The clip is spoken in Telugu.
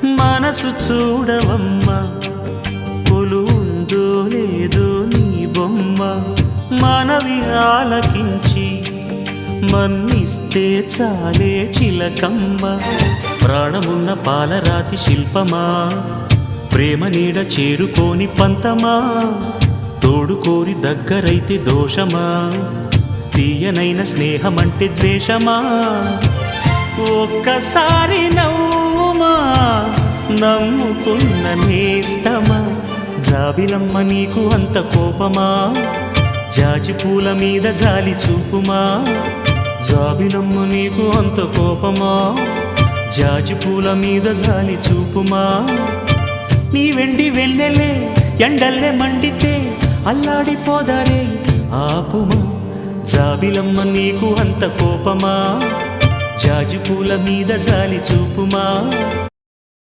మనసు చూడవమ్మా, కొలువుందో లేదో నీ బొమ్మ. మనవి ఆలకించి మన్నిస్తే చాలే చిలకమ్మ. ప్రాణమున్న పాలరాతి శిల్పమా, ప్రేమ నీడ చేరుకోని పంతమా. తోడుకోరి దగ్గరైతే దోషమా, తీయనైన స్నేహమంటే ద్వేషమా. ఒక్కసారి నవ్వుమా, నమ్ముకున్న నేస్తమా. జాబిలమ్మ నీకు అంత కోపమా, జాజి పూల మీద జాలి చూపుమా. జాబిలమ్మ నీకు అంత కోపమా, జాజి పూల మీద జాలి చూపుమా. నీ వెండి వెన్నెలే ఎండల్లే మండితే అల్లాడిపోదారే ఆపుమా. జాబిలమ్మ నీకు అంత కోపమా, జాజి పూల మీద జాలి చూపుమా.